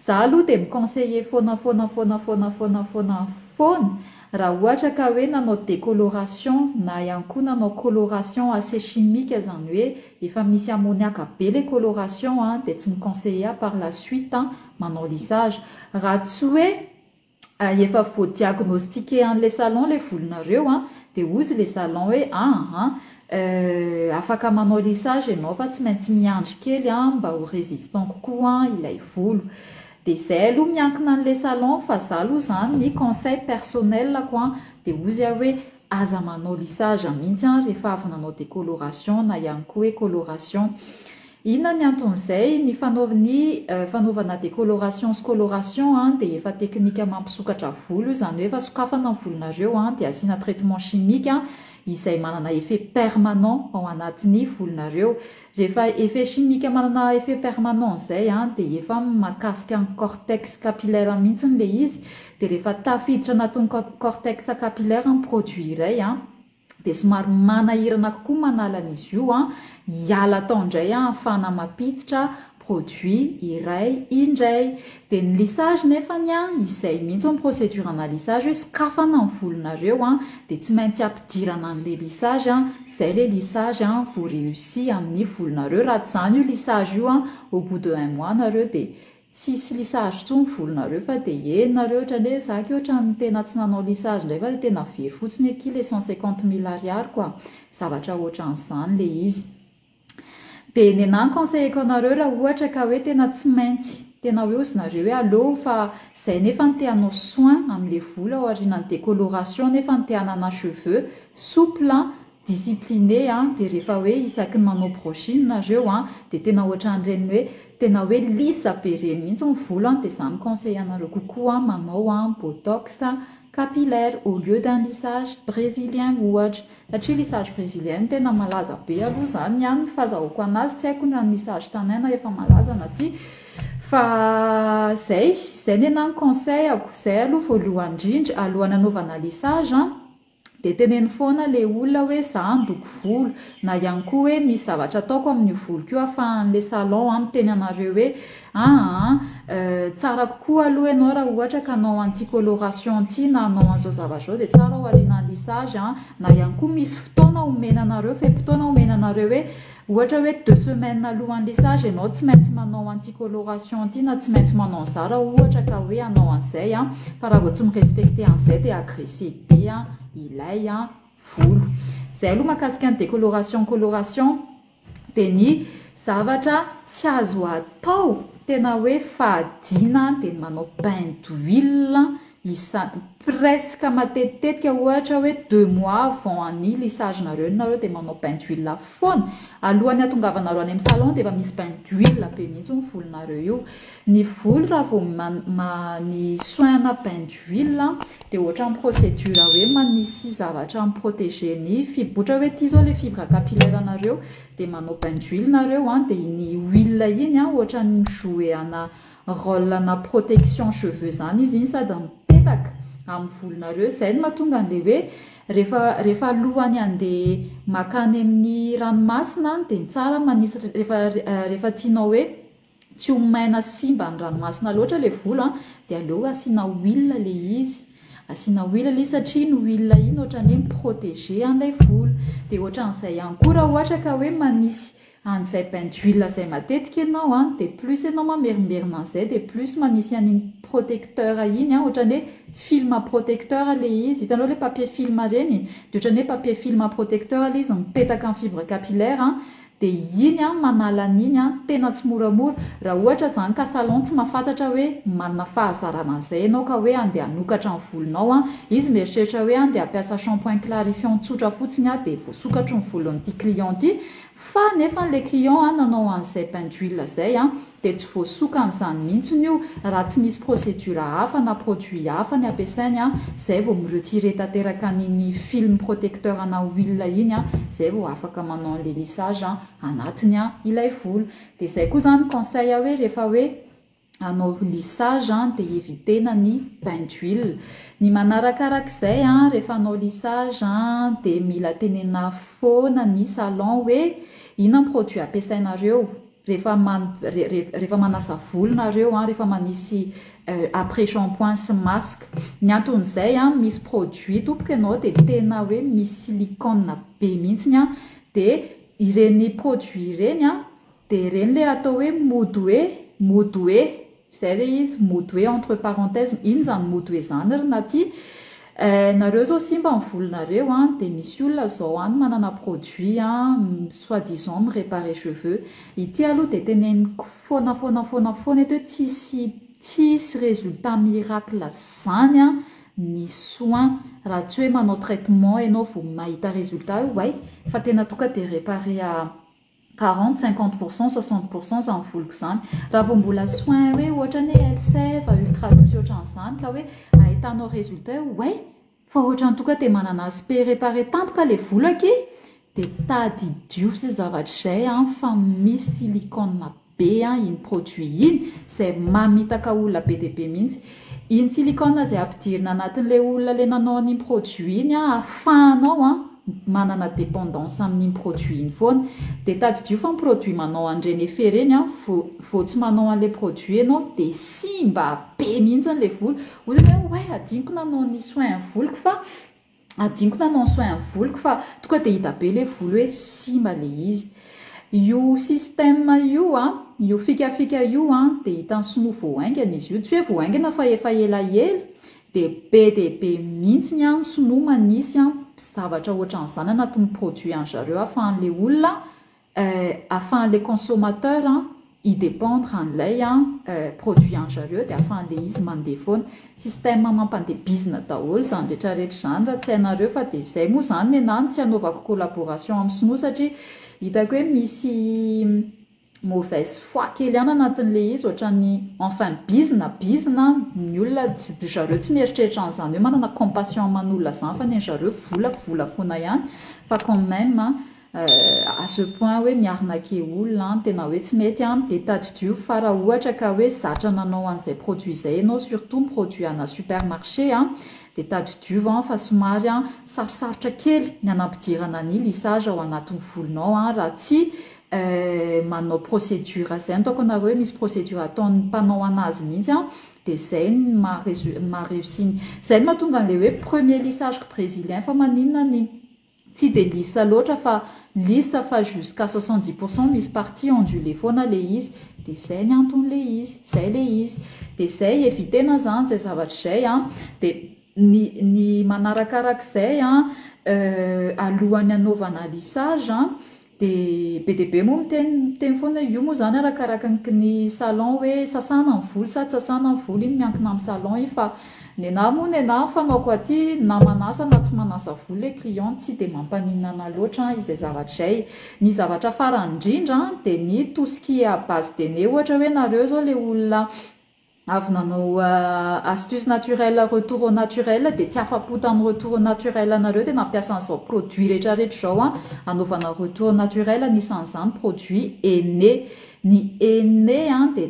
za aloha dia miconseiller foana raha ohatra ka hoe nanao décoloration na ihany koa nanao coloration assez chimique zany hoe efa misy ammoniaque be les coloration dia tsy miconseiller par la suite manao lissage raha tsy hoe efa voadiagnostiqué an'le salon le volonareo dia ozy le salon hoe afaka manao lissage ianao fa tsy maintsy miandry kely mba ho résistant kokoa ilay volo. Dia izay aloha miankina an'le salon fa za aloha zany ny conseil personnel ko dia ozy hoe aza manao lissage mihitsy rehefa avy nanao décoloration na ihany koa hoe coloration. Inona ny anton'izay ny fanaovana décoloration sy coloration dia efa teknika mampisokatra volo zany hoe efa sokafana ny volonareo dia asiana traitement chimique izay manana effet permanent ao anatin'ny volonareo. Rehefa effet chimique manana effet permanent zay dia efa makasika ny cortex capillaire mihitsy le izy dia rehefa tafiditra anatin'ny cortex capillaire ny produit iray dia somary manahirana kokoa manalan'izy io hiala tao indray ahafana mampiditra produit iray indray. Dia ny lissage nefany izay mihitsy ny procédure ana lissage hoe sokafana ny volonareo dia tsy maintsy ampidirana an'le lissage zay le lissage vao réussi amin'ny volonareo. Raha tsy zany io lissage io au bout de 1 mois nareo dia tsisy lissage tsony volonareo fa dia nareo ohatrany hoe zaka ohatrany tena tsy nanao lissage ndray fa tena very fotsiny aky le 150 000 ariary zavatra ohatran'izany le izy. Dia ny anahy conseilleko anareo raha ohatra ka hoe tena tsy maintsy tena hoe ozinareo hoe allo fa zay nefa ny te hanao soin amin'le volo ao aorianany décoloration nefa ny te hanana cheveux souple discipliné dia rehefa hoe isaky ny manao brushing nareo dia tena ohatran'ireny hoe tena hoe lisa be reny mihitsy ny volo dia zany conseil anareo kokoa manao botox capillaire au lieu d'un lissage brésilien ohatra satria lissage brésilien tena malaza be aloha zany ihany fahazahoako anazy tsy haiko na ny lissage tanaina efa malaza na tsy fa zay ny anahy conseillako zay aloha voalohany indrindra alohan'ny anaovana lissage dia teneny foana le olona hoe za handoko volo na ihany koa hoe misy zavatra ataoko amin'ny volo ko ahafahan'le salon miteny anareo hoe tsara kokoa aloha ianao raha ohatra ka anao anti-coloration ty na anao an'izao zavatra zao dia tsara ho ariana lissage na ihany koa misy fotoana omena anareo fotoana omena anareo hoe ohatra hoe 2 semaines alohan'ny lissage ianao tsy maintsy manao anti-coloration ty na tsy maintsy manao an'izay raha ohatra ka hoe anao an'izay fa raha vao tsy mirespecte an'izay dia agressé be ilay volo. Zay aloha mahakasika ny décoloration coloration dia ny zavatra tsy azo atao tena hoe fahadina dia manao bain d'huile presque matetika ohatra hoe 2 mois avant any lissage nareo dia manao bain d'huile foana alohan'ny atongavanareo any amin'ny salon dia efa misy bain d'huile be mihitsy ny volonareo io. Ny volo raha vao ny soin bain d'huile dia ohatra ny procédure hoe manisy zavatra miprotéger ny fibre ohatra hoe ity zao le fibre capillaire anareo dia manao bain d'huile nareo dia ny huile iny ohatra ny jouer ana rôle na protection cheveux zany izy iny sady mipetaka amin'ny volonareo. Zay no mahatonga an'le hoe rehefa alohany andeha makany amin'ny ranomasina dia tsara manisy rehefa tianao hoe tsy ho maina simba ny ranomasina loatra le volo dia aleo asiana huile le izy asiana huile le satria ny huile iny ohatrany miprotéger an'ilay volo. Dia ohatran'izay ihany koa raha ohatra ka hoe manisy an'izay bain d'huile zay matetika ianao dia plus ianao mamerimberina an'izay dia plus manisy an'iny protecteur iny ohatrany hoe film protecteur le izy hitanao le papier film reny dia ohatrany hoe papier film protecteur le izy mipetaka amin'ny fibre capillaire dia iny manala an'iny tena tsy moramora. Raha ohatra zany ka salon tsy mahafantatra hoe manana fahazarana an'izay ianao ka hoe andeha hanokatra ny volonao izy mieritreritra hoe andeha hampiasa shampoing clarifiant tsotra fotsiny dia voasokatra ny volon'ity client ity fa nefa le client nanao an'izay bain d'huile zay dia tsy voasokan'izany mihitsy io raha tsy misy procédure hafa na produit hafa ny ampiasainy zay vao miretire tanteraka an'iny film protecteur ana huile iny zay vao afaka manao an'le lissage anatiny ilay volo. Dia zay koa zany conseil hoe rehefa hoe anao lissage dia évitena ny bain d'huile. Ny manarakarak'izay rehefa anao lissage dia mila tenena foana ny salon hoe inona ny produit ampiasainareo rehefa manasa volo nareo rehefa manisy après shampoing sy masque ny anton'izay misy produit tompoka ianao dia tena hoe misy silicone be mihitsiny dia ireny produit ireny dia ireny le atao hoe modoe zay le izy modoe entre parenthèse iny zany modoe zany ry naty nareo zao simba ny volonareo dia misy olona zao manana produit soi-disant miréparer cheveux ity aloha dia teneniko foana eto hoe tsisy résultat miracle zany ny soin raha tsy hoe manao traitement ianao vao mahita résultat way fa tena tonga dia réparer à 40-50%, 60% zany voloko zany raha vao mbola soin hoe ohatra ny elseve ultraluxe ohatran'izany ka hoe ahitanao résultat way fa ohatrany tonga dia manana aspect réparer tampoka le volo aky dia tadidio sy zavatra izay fa misy silicone be iny produit iny zay mamitaka olona be dia be mihitsy iny silicone zay ampidirina anatin'le olona le nanao an'iny produit iny ahafahanao manana dépendance amin'iny produit iny foana dia tadidio fa ny produit manao an'ireny effet reny vao tsy manao an'le produit ianao dia simba be mihitsy le volo ozy hoe adiniko nanao ny soin ny voloko fa tonga dia hita be le volo hoe simba le izy io système io fikafika io dia hitan'ny sinoa voaingana izy io tsy hoe voaingana fa efa elaela dia be mihitsy ny sinoa manisy zavatra ohatran'izany anatin'ny produit an'zareo ahafahan'le olona ahafahan'le consommateur idépendre an'ilay produit an'zareo dia ahafahan'le izy mandeha foana système mampandehibizina daholo zany rehetrarehetra zany raha tsy hainareo fa dia izay moa zany nenany tsy hanaovako collaboration amin'ny sinoa satria hitako hoe misy mauvaise foi kely anatin'le izy ohatran'ny enfin bizina ny olona zareo tsy mieritreritra an'izany hoe manana compassion aman'olona zany fa ny zareo vola foana ihany fa quand même à ce point hoe miarinaky olona tena hoe tsy mety dia tadidio fa raha ohatra ka hoe zatra nanao an'izay produit izay ianao surtout produit ana supermarché dia tadidio fa somary sarosarotra kely ny anampidirana ny lissage ao anatin'ny volonao raha tsy manao procédure zay ataoko anareo hoe misy procédure ataon'ny mpanao anazy mihitsy dia zay mahareusiny zay mahatonga an'le hoe premier lissage brésilien fa maninona ny tsy dia lisa loatra fa lisa fa jusqu'à 70% misy partie ondulée foana le izy dia zay ny anton'le izy dia zay evitena zany zay zavatra izay dia ny manarakarak'izay alohan'ny anaovana lissage dia be moa miteny foana io moa zany arakaraka ny salon hoe sasana ny volo sa tsy sasana ny volo iny miankina amin'ny salon iny fa nena fanaoko aty na manasa na tsy manasa volo le client tsy dia mampaninana loatra izay zavatra izay ny zavatra farany indrindra dia ny tout ce qui est à base de nez ohatra hoe nareo zao le olona avy nanao astuce naturelle retour au naturel dia tsy afa-po tamin'ny retour au naturel nareo dia nampiasa an'izao produit rehetrarehetra zao anaovana retour au naturel nisan'izany produit ene ny ene dia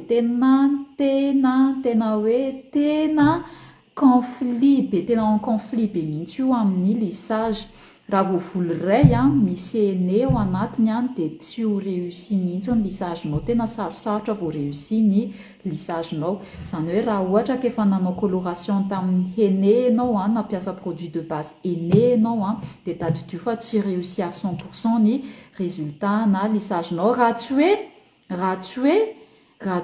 tena hoe tena conflit be tena en conflit be mihitsy io amin'ny lissage raha vao volo iray misy ene ao anatiny dia tsy ho réussi mihitsy ny lissagenao tena sarosarotra vao réussi ny lissagenao zany hoe raha ohatra ka efa nanao coloration tamin'ny ene ianao nampiasa produit de base ene ianao dia tadidio fa tsy réussi à 100% ny résultat na lissagenao raha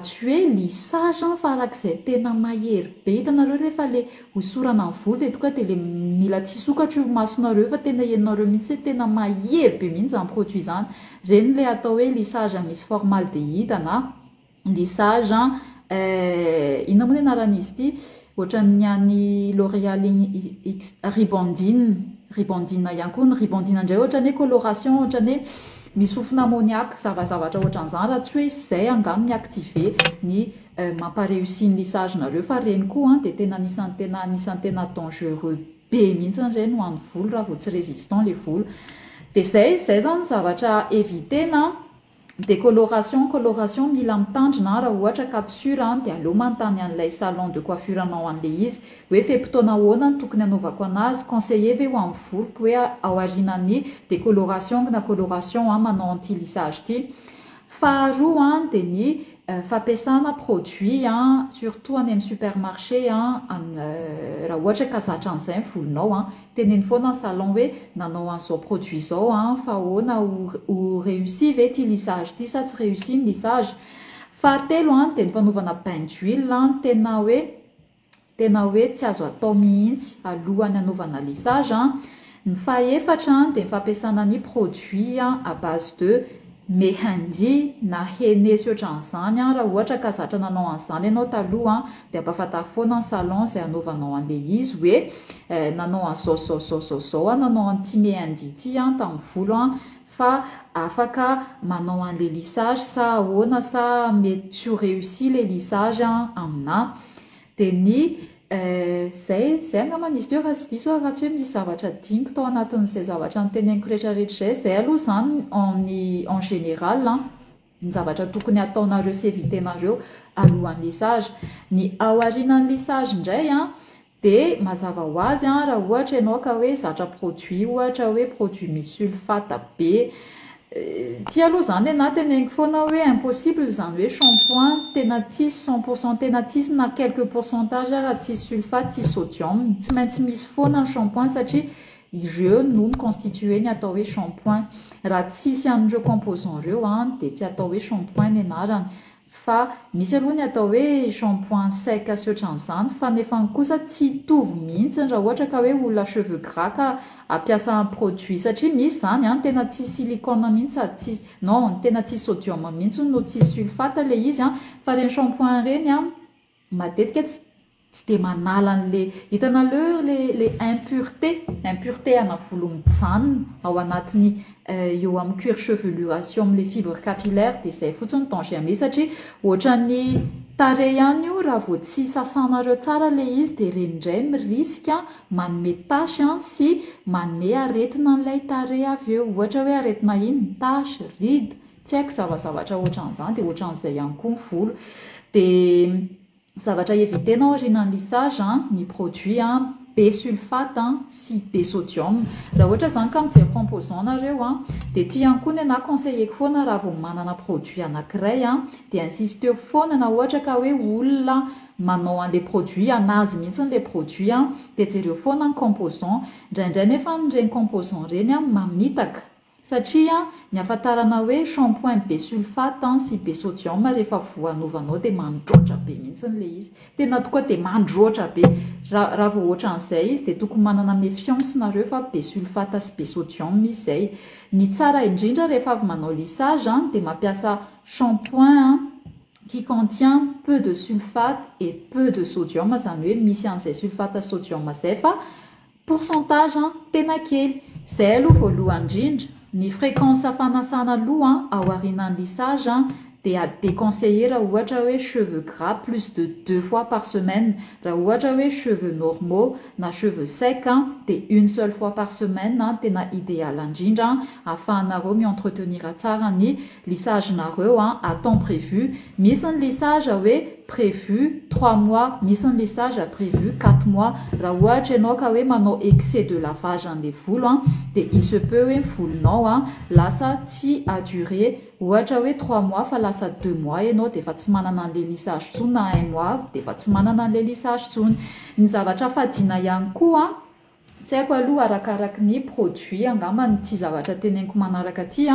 tsy hoe lissage fa arak'izay tena mahery be hitanareo rehefa le hosorana ny volo dia tonga dia le mila tsy sokatra io masonareo fa tena henonareo mihitsy hoe tena mahery be mihitsy zany produit zany reny le atao hoe lissage misy formaldehyd na lissage inona moa ny anaran'izy ity ohatran'ny any L'Oréal ribandine ihany koa ny ribandine indray ohatrany hoe coloration ohatrany hoe misy fofona ammoniaque zavatra ohatran'izany raha tsy hoe izay angamy ny activé ny mamparéussi ny lissage nareo fa reny koa dia tena anisan'ny tena dangereux be mihitsy reny ho an'ny volo raha vao tsy résistant le volo dia zay zany zavatra évitena dia coloration mila mitandrina raha ohatra ka tsura dia aleo manontany an'ilay salon de coiffure anao an'le izy hoe fe-potoana ahoana ny tokony anaovako anazy conseiller ve ho amin'ny voloko hoe ao aorianany décoloration na coloration manao anti lissage ity faharoa dia ny fampiasana produit surtout any amin'ny supermarché raha ohatra ka zatra an'izay ny volonao teneny foana ny salon hoe nanao an'izao produit zao fa ahoana ho réussi ve ty lissage ty sa tsy réussi ny lissage. Fahatelo dia ny fanaovana bain d'huile tena hoe tsy azo atao mihitsy alohan'ny anaovana lissage. Ny fahaefatra dia ny fampiasana ny produit à base de mehendi na henné sy ohatran'izany raha ohatra ka zatra nanao an'izany ianao taloha dia ampahafantary foana ny salon izay anaovanao an'ilay izy hoe nanao an'izao nanao an'ity mehendi ity tamin'ny volo fa afaka manao an'ilay lissage sa ahoana sa mety tsy réussi le lissage amina. Dia ny zay angamba izy teo raha tsy diso raha tsy hoe misy zavatra diniko tao anatin'izay zavatra nyteneniko rehetrarehetra zay aloha zany en général ny zavatra tokony ataonareo sy évitenareo alohan'ny lissage. Ny aorianan'ny lissage indray dia mazava ho azy raha ohatra ianao ka hoe zatra produit ohatra hoe produit misy sulfate be ty aloha zany na teneniko foana hoe impossible zany hoe shampoing tena tsisy 100% tena tsisy na quelques pourcentage raha tsisy sulfate tsisy sodium tsy maintsy misy foana ny shampoing satria ireo no constitué ny atao hoe shampoing. Raha tsisy an'ireo composant reo dia tsy atao hoe shampoing ny anarany fa misy aloha ny atao hoe shampoing sec sy ohatran'izany fa nefa kosa tsy hitovy mihitsy raha ohatra ka hoe olona cheveux gras ka ampiasa produit satria misy zany tena tsisy silicone mihitsy sady tsisy non tena tsisy sodium mihitsy no tsisy sulfate le izy fa reny shampoing reny matetika tsy dia manala an'le hitanaleo le impureté ana volo mijanona ao anatiny eo amin'ny cuir chevelu sy amin'ny le fibre capillaire dia izay fotsiny danger amin'ilay satria ohatran'ny tarehy ihany io raha vao tsy sasanareo tsara le izy dia renindray miriska manome tasy sy manome aretina n'ilay tarehy avy eo ohatra hoe aretina iny tasy ride tsy haiko zavazavatra ohatran'izany dia ohatran'izay ihany koa ny volo. Dia zavatra évitena aorianan'ny lissage ny produit be sulfate sy be sodium. Raha ohatra zany ka mijery composant nareo dia ty ihany koa ny conseilleko foana raha vao manana produit anankiray dia insiste eo foana na ohatra ka hoe olona manao an'ilay produit anazy mihitsy n'ilay produit dia jereo foana ny composant indraindray nefa nireny composant reny mamitaka satria ny ahafantarana hoe shampoing be sulfate sy be sodium rehefa voanovanao dia mandroatra be mihitsy n'ilay izy tena tokoa dia mandroatra be raha vao ohatran'izay izy dia tokony manana méfiance nareo fa be sulfate sy be sodium izay. Ny tsara indrindra rehefa avy manao lissage dia mampiasa shampoing qui contient peu de sulfate et peu de sodium zany hoe misy an'izay sulfate sodium zay fa pourcentage tena kely. Zay aloha voalohany indrindra. Ny fréquence fanasana loha aorianan'ny lissage dia déconseillé raha ohatra hoe cheveux gras plus de 2 fois par semaine. Raha ohatra hoe cheveux normaux na cheveux secs dia une seule fois par semaine tena idéal indrindra ahafahanareo mi-entretenir tsara ny lissage nareo à temps prévu. Misy ny lissage hoe prévu 3 mois, misy ny lissage prévu 4 mois. Raha ohatra ianao ka hoe manao excès de lavage an'ilay volo dia il se peut hoe volonao lasa tsy a duré ohatra hoe 3 mois fa lasa 2 mois ianao dia efa tsy manana an'ilay lissage tsony na 1 mois dia efa tsy manana an'ilay lissage tsony. Ny zavatra fadina ihany koa tsy haiko aloha arakaraky ny produit angamba ny tsy zavatra teneniko manaraka aty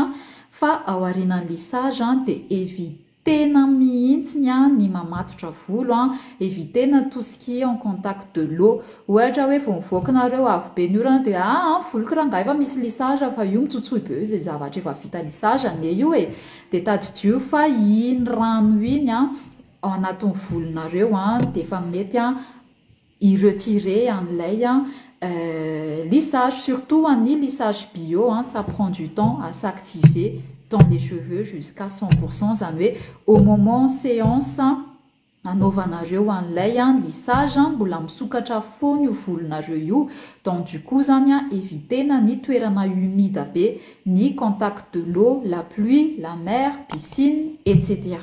fa aorianan'ny lissage dia évitena mihitsy ny mamatotra volo évitena tout ce qui est en contact de l'eau. Ohatra hoe vao mivoakinareo avy be ny orana dia voloko raha efa misy lissage fa io mitsotsoy be io izay zavatra efa vita lissage ane io dia tadidio fa iny rano iny ao anatin'ny volonareo dia efa mety i-retirer an'ilay lissage, surtout ny lissage bio ça prend du temps à s'activer dans les cheveux jusqu'à 100% zany hoe au moment séance anaovanareo an'ilay lissage mbola misokatra foana io volonareo io donc du coup zany évitena ny toerana humide be, ny contact de l'eau, la pluie, la mer, piscine, etc.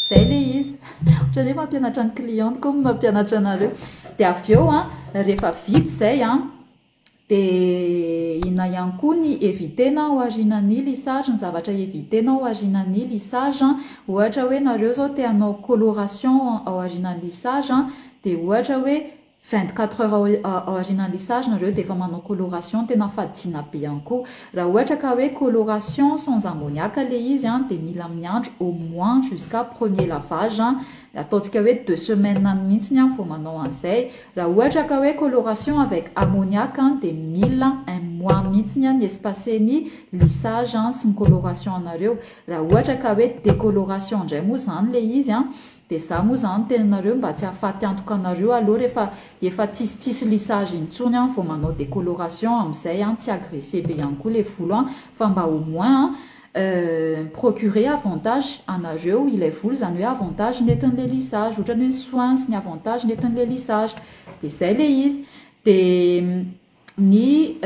Zay le izy ohatra hoe mampianatra ny cliente comme mampianatra anareo dia avy eo rehefa vita zay dia ina ihany koa ny evitena ao aorianan'ny lissage, ny zavatra evitena ao aorianan'ny lissage. Ohatra hoe nareo zao te hanao coloration ao aorianan'ny lissage dia ohatra hoe 24 heures ao aorianan'ny lissage nareo dia efa manao coloration tena fadina be ihany koa. Raha ohatra ka hoe coloration sans ammoniaque le izy dia mila miandry au moins jusqu'à premier lavage. Ataontsika hoe 2 semaines mihitsy vao manao an'izay. Raha ohatra ka hoe coloration avec ammoniaque dia mila 1 mois mihitsy ny espacen'ny lissage sy ny coloration anareo. Raha ohatra ka hoe décoloration indray moa zany le izy dia za moa zany tenanareo mba tsy hahafaty antoka anareo aloha efa tsisitsisy lissage intsony vao manao décoloration amin'izay tsy agressé be ihany koa le volo fa mba au moins procurer avantage anareo ilay volo, zany hoe avantage netin'le lissage, ohatrany hoe soin sy ny avantage netin'le lissage. Dia zay le izy. Dia ny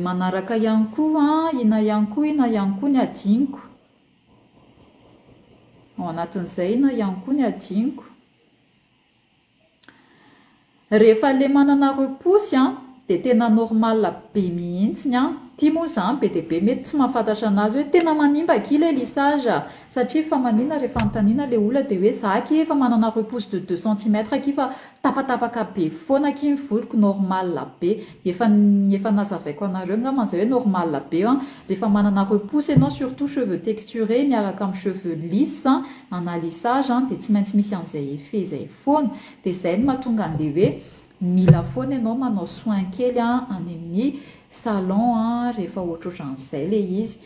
manaraka ihany koa ina ihany koa ny adiniko ao anatin'izay ina ihany koa ny adiniko. Rehefa le manana repousse dia tena normal be mihitsy tia moa zany be dia be mety tsy mahafantatra anazy hoe tena manimba ki le lissage, satria fa manina rehefa antanina le olona dia hoe za ki efa manana repousse de 2 cm ki fa tapatapaka be foana ki ny voloko normal be. Efa nazavaiko anareo angamba zay hoe normal be rehefa manana repousse ianao, surtout cheveux texturés miaraka amin'ny cheveux lisse ana lissage dia tsy maintsy misy an'izay effet zay foana. Dia zay no mahatonga an'le hoe mila foana ianao manao soin kely any amin'ny salon rehefa ohatrohatran'izay le izy.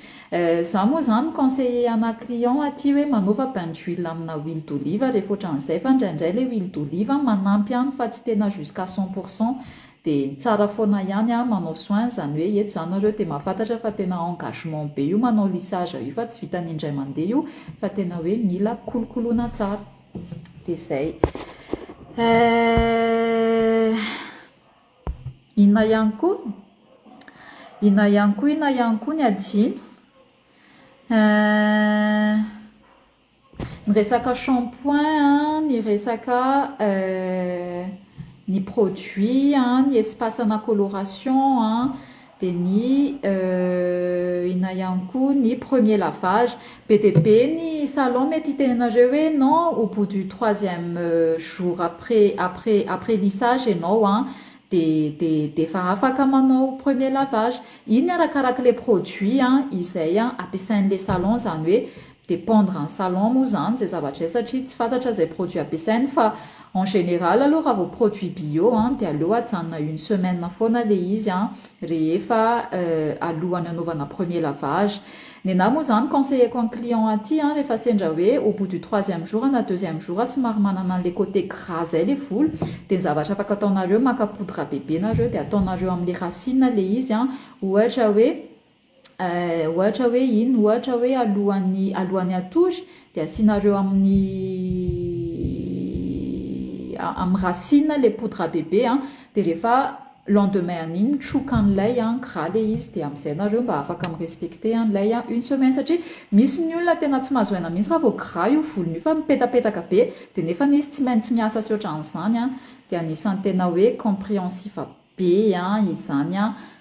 Za moa zany conseiller ana client aty hoe manova bain d'huile amina huile d'olive rehefa ohatran'izay, fa indraindray le huile d'olive manampy fa tsy tena jusqu'à 100%. Dia tsara foana ihany manao soin, zany hoe eto zany nareo dia mahafantatra fa tena engagement be io manao lissage io, fa tsy vitany indray mandeha io fa tena hoe mila kolokoloina tsara. Dia zay. Ina ihany koa ny adino. Ny resaka shampoing, ny resaka ny produit, ny espace ana coloration dia ny ina ihany koa ny premier lavage. Be dia be ny salon mety hitenenareo hoe non, au bout du 3e jour après lissage ianao dia efa afaka manao premier lavage. Iny arakaraka le produit izay ampiasain'le salon, zany hoe dépendre en salon moa zany zay zavatra satria tsy fantatra zay produit ampiasainy, fa en général aloha raha vao produit bio dia aleo ajanona 1 semaine foana le izy rehefa alohany anaovana premier lavage. Nenahy moa zany conseilleko an client aty rehefa sendra hoe au bout du 3e jour na 2e jour somary manana le côté gras zay le volo, dia zavatra afaka ataonareo maka poudre bebe nareo dia ataonareo amin'le racine le izy ohatra hoe alohan'ny atory dia asianareo amin'ny racine le poudre bebe dia rehefa lendemain an'iny troka an'ilay gras le izy dia amin'izay nareo mba afaka mirespecter an'ilay 1 semaine, satria misy ny olona tena tsy mahazoaina mihitsy raha vao gras io volony io fa mipetapetaka be dia nefa izy tsy maintsy miasa sy ohatran'izany dia anisan'ny tena hoe compréhensif be izany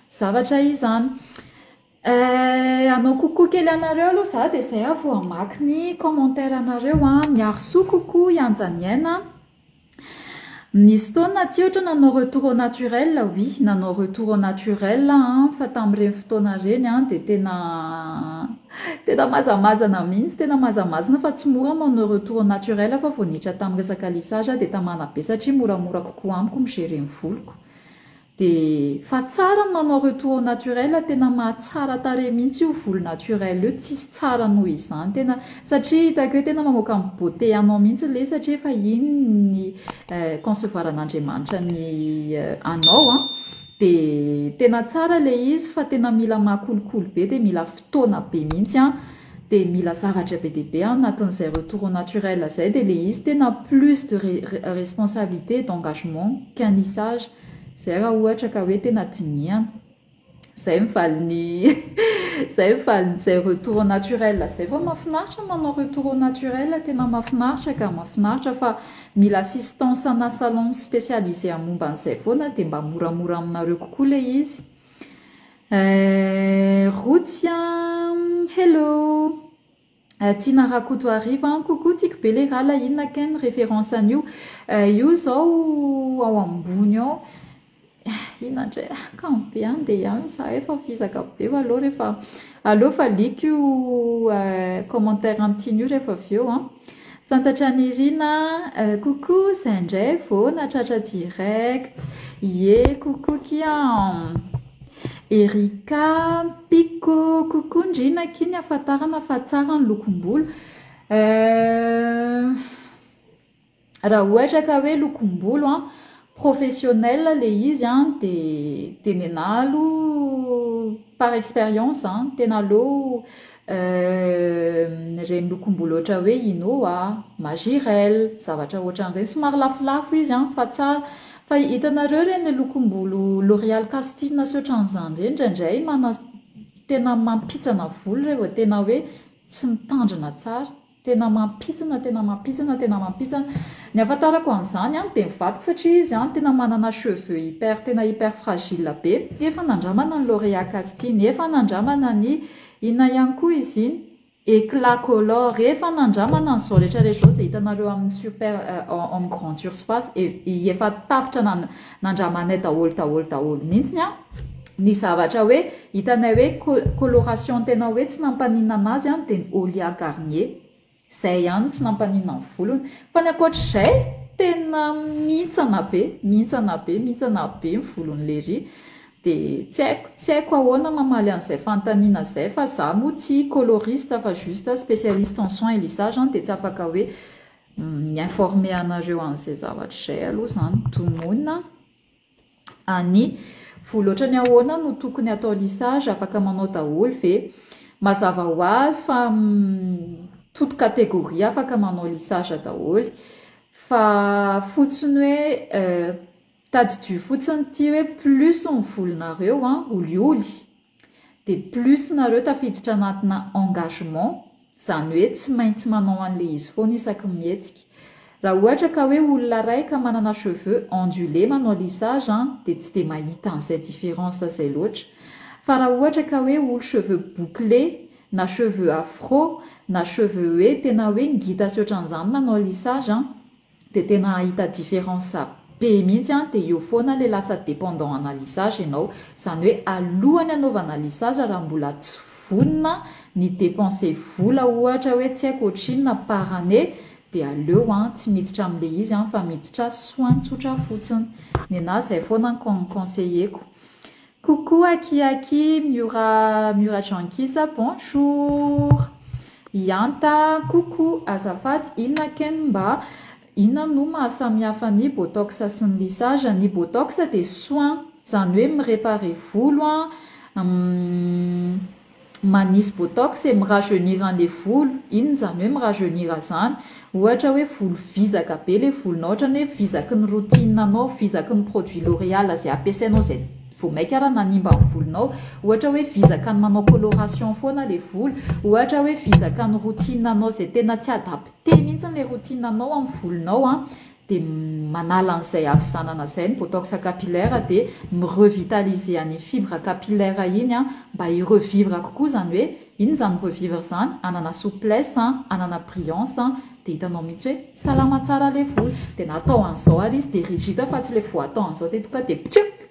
zavatra izany. Anao coucou kely anareo aloha za dia zay vao hamaky ny commentaire anareo miaro soa coucou Yanjanienne. Nisy fotoana ty ohatra nanao retour au naturel, oui nanao retour au naturel fa tamin'ireny fotoana ireny dia tena mazamazana mihitsy, tena mazamazana fa tsy mora manao retour au naturel fa vao niditra tamin'ny resaka lissage dia tamana be satria moramora kokoa amiko migerer ny voloko. Dia fa tsara manao retour au naturel, tena mahatsara tarehy mihitsy io volo naturel io, tsisy tsara noho izany tena, satria hitako hoe tena mamoaka ny beauté anao mihitsy le, satria efa iny ny concevoiran'Andriamanitra ny anao dia tena tsara le izy, fa tena mila mahakolokolo be dia mila fotoana be mihitsy dia mila zavatra be dia be anatin'izay retour au naturel zay, dia le izy tena plus de responsabilité d'engagement qu'un lissage. Zay raha ohatra ka hoe tena dinihana. Zay mivaly zay retour au naturel zay vao mahafinaritra manao retour au naturel, tena mahafinaritra fa mila assistance ana salon spécialisé momba an'izay foana dia mba moramora aminareo kokoa le izy. Routian, hello. Tina Rakoto arriva, coucou tiako be le raha la inona ken référence an'io io zao ao ambony ao inona indray kampy andeha ihany za efa fizaka be aloha fa liko io commentaire an'tian'io rehefa avy eo an Santatra Nirina, coucou, c'est indray vao natratra direct. Ye, coucou kian. Erika, Pico, coucou Ndrina kiny afatarana fa tsara ny lokombolo. Raha ohatra ka hoe lokombolo an professionnel le izy an de nenalo par expérience an tena alo reny lokombolo ohatra hoe Inoa, Magirel, zavatra ohatran'ireny somary lafolafo izy an fa tsara fa hitanareo reny lokombolo L'Oréal Castine sy ohatran'izany reny indraindray tena mampitsana volo rehefa tena hoe tsy mitandrina tsara tena mampitsana ny afatarako an'izany an de mivadika satria izy an tena manana cheveux tena hyper fragile be efa nandramana ny L'Oréal Castine efa nandramana ny inona ihany koa izy iny éclat color efa nandramana an'izao rehetrarehetra izay hitanareo amin'ny super en grande surface efa tapitra nandramanay daholo mihitsy a ny zavatra hoe hitanay hoe coloration tena hoe tsy nampaninana anazy a de ny Olia Garnier zay ihany tsy nampaninana ny volony fa ny ankoatr'izay tena mihitsana be ny volony lery de tsy haiko ahoana mamaly an'izay fanontaniana zay fa za moa tsy coloriste fa juste spécialiste en soins et lissage de tsy afaka hoe mi-informer anareo an'izay zavatra zay aloha zany tomonina any volo ohatrany ahoana no tokony atao lissage afaka manao daholo ve mazava ho azy fa toute catégorie afaka manao lissage daholo fa fotsiny hoe tadidio fotsiny ty hoe plus ny volonareo olioly de plus nareo tafiditra anatina engagement zany hoe tsy maintsy manao an'le izy foana isaky mihetsika raha ohatra ka hoe olona raika manana cheveux ondulé manao lissage de tsy de mahita an'izay différence zay loatra fa raha ohatra ka hoe olo cheveux bouclé na cheveux afro na cheveux hoe tena hoe ngita sy ohatran'izany manao lissage de tena ahita différence be mihitsy de eo foana le lasa dépendant ana lissage ianao zany hoe alohany anaovana lissage raha mbola tsy vonona ny dépenser vola ohatra hoe tsy haiko ohatrinona par année de aleo tsy miditra amin'le izy fa miditra soin tsotra fotsiny ny anahy zay foana ny conseilleko coucou Aki Mura Chankisa bonjour Yanta coucou azafady inona ken mba inona no mahasamihafa ny botox sy ny lissage ny botox de soin zany hoe miréparer volo manisy botox e mirajeunir an'le volo iny zany hoe mirajeunir zany ohatra hoe volo vizaka be le volonao ohatrany hoe vizaky ny routine anao vizaky ny produit L'Oréal zay ampiasainao zay vao maika raha nanimba ny volonao ohatra hoe vizaka ny manao coloration foana le volo ohatra hoe vizaka ny routine anao zay tena tsy adapté mihitsy le routine anao amin'ny volonao de manala an'izay avisanana zay ny botox capillaire de mirevitaliser any fibre capillaire iny mba hirevivre kokoa zany hoe iny zany revivre zany anana souplesse anana brillance de hitanao mihitsy hoe salama tsara le volo de natao an'izao ary izy de rigide fa tsy le vo atao an'izao de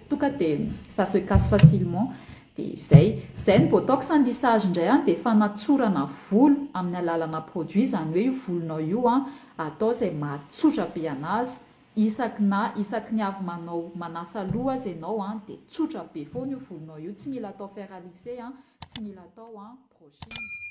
tonga de ça se casse facilement de zay ny botox ny lissage indray de fanatsorana volo amin'ny alalana produit zany hoe io volonao io atao zay mahatsotra be anazy isaky ny avy manasa loha azy ianao de tsotra be foana io volonao io tsy mila atao faire lisser tsy mila atao brushing